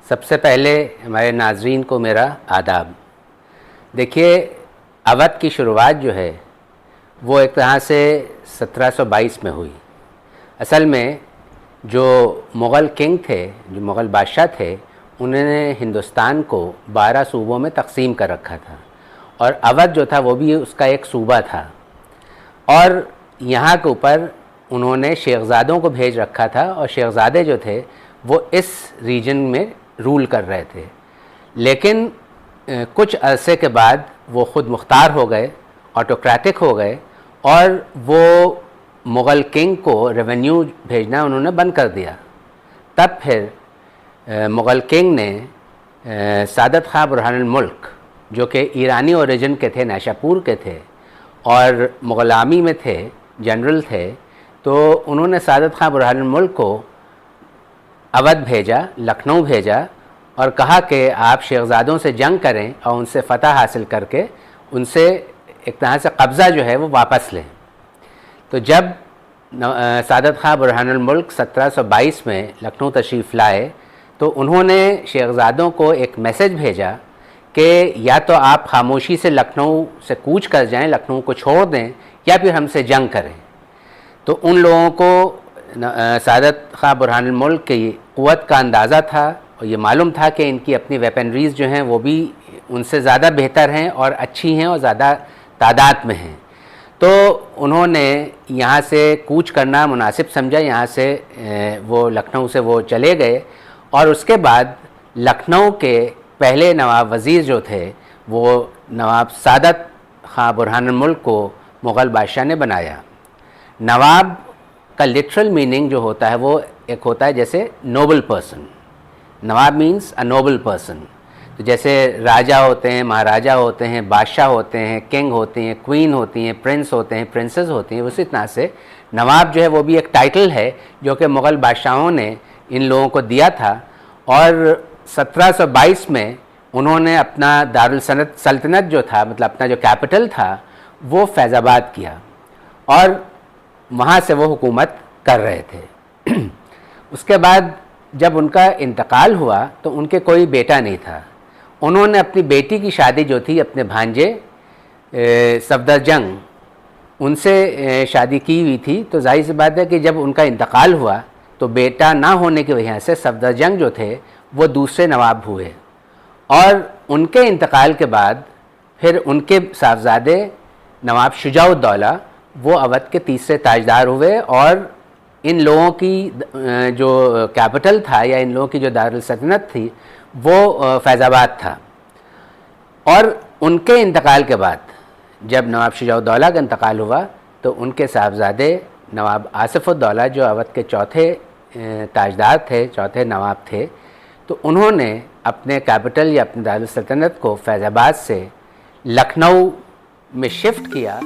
سب سے پہلے ہمارے ناظرین کو میرا آداب۔ دیکھیے، اودھ کی شروعات جو ہے وہ ایک طرح سے 1722 میں ہوئی۔ اصل میں جو مغل کنگ تھے، جو مغل بادشاہ تھے، انہوں نے ہندوستان کو 12 صوبوں میں تقسیم کر رکھا تھا، اور اودھ جو تھا وہ بھی اس کا ایک صوبہ تھا، اور یہاں کے اوپر انہوں نے شیخزادوں کو بھیج رکھا تھا، اور شیخزادے جو تھے وہ اس ریجن میں رول کر رہے تھے۔ لیکن کچھ عرصے کے بعد وہ خود مختار ہو گئے، آٹوکریٹک ہو گئے، اور وہ مغل کنگ کو ریونیو بھیجنا انہوں نے بند کر دیا۔ تب پھر مغل کنگ نے سعادت خاں برہان الملک، جو کہ ایرانی اوریجن کے تھے، نیشاپور کے تھے اور مغل آرمی میں تھے، جنرل تھے، تو انہوں نے سعادت خاں برہان الملک کو اودھ بھیجا، لکھنؤ بھیجا، اور کہا کہ آپ شیخزادوں سے جنگ کریں اور ان سے فتح حاصل کر کے ان سے ایک طرح سے قبضہ جو ہے وہ واپس لیں۔ تو جب سعادت خاں برہان الملک 1722 میں لکھنؤ تشریف لائے تو انہوں نے شیخزادوں کو ایک میسج بھیجا کہ یا تو آپ خاموشی سے لکھنؤ سے کوچ کر جائیں، لکھنؤ کو چھوڑ دیں، یا پھر ہم سے جنگ کریں۔ تو ان لوگوں کو سعادت خاں برہان الملک کی قوت کا اندازہ تھا، اور یہ معلوم تھا کہ ان کی اپنی ویپنریز جو ہیں وہ بھی ان سے زیادہ بہتر ہیں اور اچھی ہیں اور زیادہ تعداد میں ہیں۔ تو انہوں نے یہاں سے کوچ کرنا مناسب سمجھا، یہاں سے وہ لکھنؤ سے وہ چلے گئے، اور اس کے بعد لکھنؤ کے پہلے نواب وزیر جو تھے وہ نواب سعادت خاں برہان الملک کو مغل بادشاہ نے بنایا۔ نواب کا لٹرل میننگ جو ہوتا ہے وہ ایک ہوتا ہے جیسے Nobel person. Nawab means a noble person. تو جیسے راجہ ہوتے ہیں، مہاراجہ ہوتے ہیں، بادشاہ ہوتے ہیں، کنگ ہوتے ہیں، کوئین ہوتی ہیں، پرنس ہوتے ہیں، پرنسز ہوتی ہیں، اسی طرح سے نواب جو ہے وہ بھی ایک ٹائٹل ہے جو کہ مغل بادشاہوں نے ان لوگوں کو دیا تھا، اور 1722 میں انہوں نے اپنا دارالسلطنت جو تھا، مطلب اپنا جو کیپٹل تھا، وہ فیض آباد کیا، اور وہاں سے وہ حکومت کر رہے تھے۔ اس کے بعد جب ان کا انتقال ہوا تو ان کے کوئی بیٹا نہیں تھا۔ انہوں نے اپنی بیٹی کی شادی جو تھی اپنے بھانجے صفدرجنگ ان سے شادی کی ہوئی تھی، تو ظاہر سی بات ہے کہ جب ان کا انتقال ہوا تو بیٹا نہ ہونے کی وجہ سے صفدرجنگ جو تھے وہ دوسرے نواب ہوئے، اور ان کے انتقال کے بعد پھر ان کے صاحبزادے نواب شجاع الدولہ وہ اودھ کے تیسرے تاجدار ہوئے، اور ان لوگوں کی جو کیپٹل تھا یا ان لوگوں کی جو دارالسلطنت تھی وہ فیض آباد تھا۔ اور ان کے انتقال کے بعد جب نواب شجاع الدولہ کا انتقال ہوا تو ان کے صاحبزادے نواب آصف الدولہ جو اودھ کے چوتھے تاجدار تھے، چوتھے نواب تھے، تو انہوں نے اپنے کیپٹل یا اپنے دارالسلطنت کو فیض آباد سے لکھنؤ میں شفٹ کیا۔